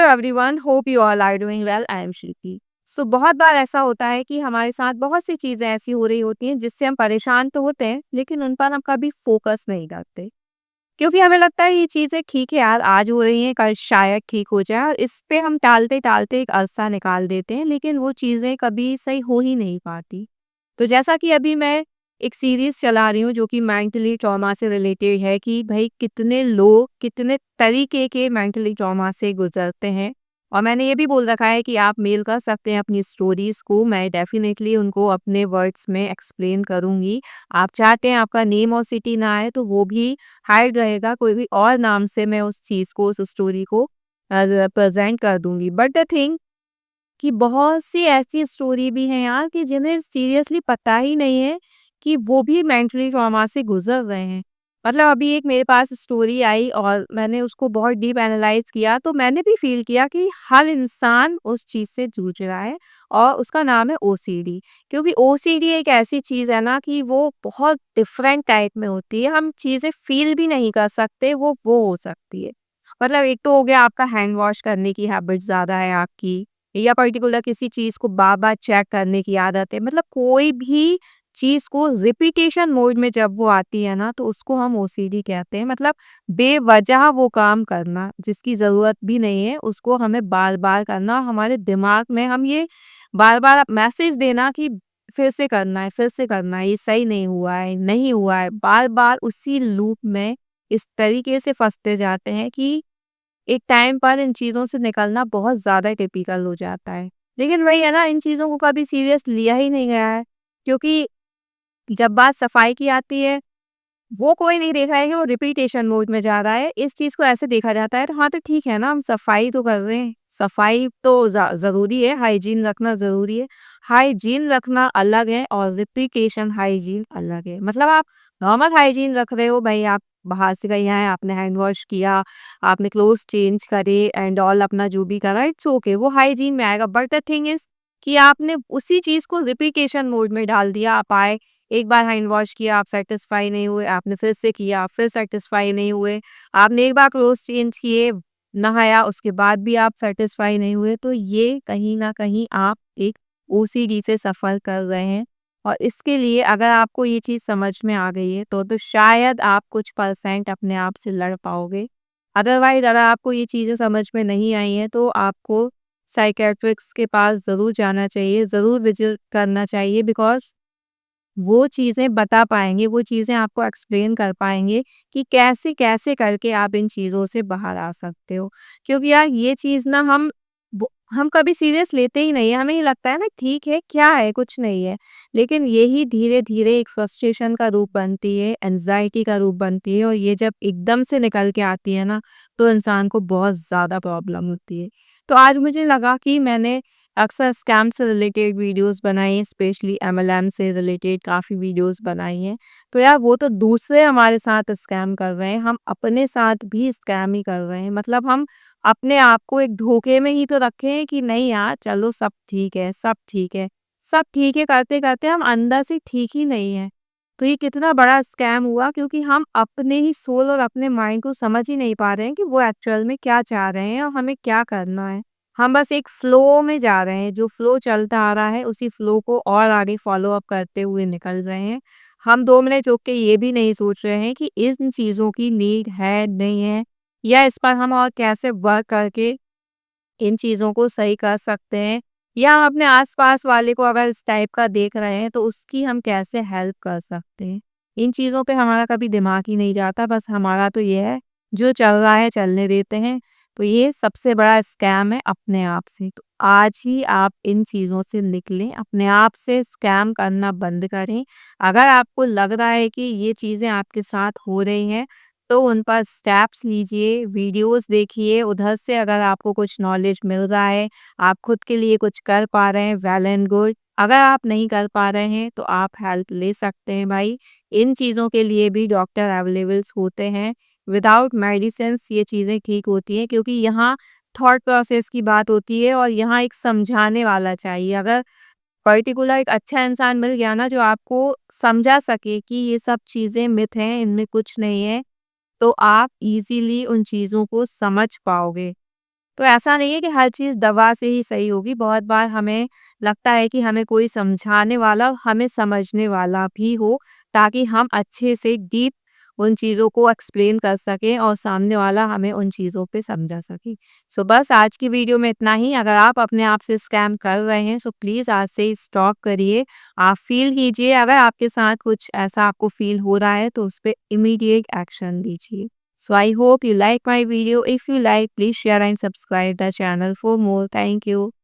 Hello everyone, hope you all are doing well. I am Shruti. So बहुत बार ऐसा होता है कि हमारे साथ बहुत सी चीज़ें ऐसी हो रही होती हैं जिससे हम परेशान तो होते हैं, लेकिन उन पर हम कभी फोकस नहीं करते, क्योंकि हमें लगता है ये चीज़ें ठीक है यार, आज हो रही हैं कल शायद ठीक हो जाए, और इस पे हम टालते-टालते एक अरसा निकाल देते हैं, लेकिन वो चीज़ें कभी सही हो ही नहीं पाती। तो जैसा कि अभी मैं एक सीरीज़ चला रही हूँ जो कि मेंटली ट्रॉमा से रिलेटेड है कि भई कितने लोग कितने तरीके के मेंटली ट्रॉमा से गुज़रते हैं, और मैंने ये भी बोल रखा है कि आप मेल कर सकते हैं अपनी स्टोरीज़ को, मैं डेफ़िनेटली उनको अपने वर्ड्स में एक्सप्लेन करूँगी। आप चाहते हैं आपका नेम और सिटी ना आए तो वो भी हाइड रहेगा, कोई भी और नाम से मैं उस चीज़ को, उस स्टोरी को प्रेज़ेंट कर दूँगी। बट द थिंग कि बहुत सी ऐसी स्टोरी भी हैं यार कि जिन्हें सीरियसली पता ही नहीं है कि वो भी मेंटली ट्रॉमा से गुजर रहे हैं। मतलब अभी एक मेरे पास स्टोरी आई और मैंने उसको बहुत डीप एनालाइज किया, तो मैंने भी फील किया कि हर इंसान उस चीज़ से जूझ रहा है, और उसका नाम है ओसीडी। क्योंकि ओसीडी एक ऐसी चीज़ है ना कि वो बहुत डिफरेंट टाइप में होती है, हम चीज़ें फील भी नहीं कर सकते, वो हो सकती है। मतलब एक तो हो गया आपका हैंड वॉश करने की हैबिट ज़्यादा है आपकी, या पर्टिकुलर किसी चीज़ को बार-बार चेक करने की आदत है। मतलब कोई भी चीज़ को रिपिटेशन मोड में जब वो आती है ना, तो उसको हम ओसीडी कहते हैं। मतलब बेवजह वो काम करना, जिसकी ज़रूरत भी नहीं है, उसको हमें बार-बार करना। हमारे दिमाग में हम ये बार-बार मैसेज देना कि फिर से करना है, ये सही नहीं हुआ है। बार-बार उसी लूप में इस तरीके से फँसते जाते हैं कि एक टाइम पर इन चीज़ों से निकलना बहुत ज़्यादा टिपिकल हो जाता है। लेकिन वही है ना, इन चीज़ों को कभी सीरियस लिया ही नहीं गया है, क्योंकि जब बात सफाई की आती है, वो कोई नहीं देख रहा है कि वो रिपीटेशन मोड में जा रहा है। इस चीज़ को ऐसे देखा जाता है, तो हाँ, तो ठीक है ना, हम सफाई तो कर रहे हैं। सफाई तो ज़रूरी है, हाइजीन रखना ज़रूरी है। हाइजीन रखना अलग है और रिपिटेशन हाइजीन अलग है। मतलब आप नॉर्मल हाइजीन रख रहे हो, भई आप बाहर से कहीं आए, आपने हैंड वॉश किया, आपने क्लोथ्स चेंज करे एंड ऑल, अपना जो भी करा, इट्स ओके, वो हाइजीन में आएगा। बट द थिंग इज़ कि आपने उसी चीज़ को रिपिटेशन मोड में डाल दिया। आप आए, एक बार हैंड वॉश किया, आप सैटिस्फाई नहीं हुए, आपने फिर से किया, फिर सैटिस्फाई नहीं हुए, आपने एक बार क्लोथ्स चेंज किए, नहाया, उसके बाद भी आप सैटिस्फाई नहीं हुए, तो ये कहीं न कहीं आप एक ओसीडी से सफ़र कर रहे हैं। और इसके लिए अगर आपको ये चीज़ समझ में आ गई है, तो शायद आप कुछ परसेंट अपने आप से लड़ पाओगे। अदरवाइज़ अगर आपको ये चीज़ें समझ में नहीं आई हैं, तो आपको साइकियाट्रिस्ट के पास ज़रूर जाना चाहिए, ज़रूर विज़िट करना चाहिए, बिकॉज़ वो चीज़ें बता पाएँगे, वो चीज़ें आपको एक्सप्लेन कर पाएँगे कि कैसे-कैसे करके आप इन चीज़ों से बाहर आ सकते हो। क्योंकि यार ये चीज़ ना हम कभी सीरियस लेते ही नहीं है, हमें ये लगता है ना ठीक है, क्या है, कुछ नहीं है। लेकिन यही धीरे-धीरे एक फ्रस्ट्रेशन का रूप बनती है, एंग्ज़ायटी का रूप बनती है, और ये जब एकदम से निकल के आती है ना, तो इंसान को बहुत ज़्यादा प्रॉब्लम होती है। तो आज मुझे लगा कि मैंने अक्सर स्कैम से रिलेटेड वीडियोस बनाई हैं, स्पेशली एमएलएम से रिलेटेड काफ़ी वीडियोस बनाई हैं। तो यार वो तो दूसरे हमारे साथ स्कैम कर रहे हैं, हम अपने साथ भी स्कैम ही कर रहे हैं। मतलब हम अपने आप को एक धोखे में ही तो रखे हैं कि नहीं यार, चलो सब ठीक है, सब ठीक है। सब ठीक है करते-करते हम अंदर से ठीक ही नहीं हैं। तो ये कितना बड़ा स्कैम हुआ, क्योंकि हम अपने ही सोल और अपने माइंड को समझ ही नहीं पा रहे हैं कि वो एक्चुअल में क्या चाह रहे हैं और हमें क्या करना है। हम बस एक फ्लो में जा रहे हैं, जो फ्लो चलता आ रहा है उसी फ्लो को और आगे फॉलो अप करते हुए निकल रहे हैं। हम 2 मिनट रुक के ये भी नहीं सोच रहे हैं कि इन चीज़ों की नीड है, नहीं है, या इस पर हम और कैसे वर्क करके इन चीज़ों को सही कर सकते हैं, या हम अपने आस-पास वाले को अगर इस टाइप का देख रहे हैं तो उसकी हम कैसे हेल्प कर सकते हैं। इन चीज़ों पे हमारा कभी दिमाग ही नहीं जाता, बस हमारा तो ये है, जो चल रहा है चलने देते हैं। तो ये सबसे बड़ा स्कैम है अपने आप से। तो आज ही आप इन चीज़ों से निकलें, अपने आप से स्कैम करना बंद करें। अगर आपको लग रहा है कि ये चीज़ें आपके साथ हो रही हैं, तो उन पर स्टेप्स लीजिए, वीडियोज़ देखिए, उधर से अगर आपको कुछ नॉलेज मिल रहा है, आप खुद के लिए कुछ कर पा रहे हैं, वेल एंड गुड। अगर आप नहीं कर पा रहे हैं, तो आप हेल्प ले सकते हैं भाई। इन चीज़ों के लिए भी डॉक्टर अवेलेबल्स होते हैं। विदाउट मेडिसिन्स ये चीज़ें ठीक होती हैं, क्योंकि यहाँ थॉट प्रोसेस की बात होती है और यहाँ एक समझाने वाला चाहिए। अगर पर्टिकुलर एक अच्छा इंसान मिल गया ना, जो आपको समझा सके कि ये सब चीज़ें मिथ हैं, इनमें कुछ नहीं है, तो आप इज़िली उन चीज़ों को समझ पाओगे। तो ऐसा नहीं है कि हर चीज़ दवा से ही सही होगी, बहुत बार हमें लगता है कि हमें कोई समझाने वाला, हमें समझने वाला भी हो, ताकि हम अच्छे से डीप उन चीज़ों को एक्सप्लेन कर सकें और सामने वाला हमें उन चीज़ों पे समझा सके। सो बस आज की वीडियो में इतना ही। अगर आप अपने आप से स्कैम कर रहे हैं, सो प्लीज़ आज से स्टॉप करिए। आप फ़ील कीजिए, अगर आपके साथ कुछ ऐसा आपको फ़ील हो रहा है, तो उस पे इमीडिएट एक्शन लीजिए। So I hope you like my video. If you like, please share and subscribe the channel for more. Thank you.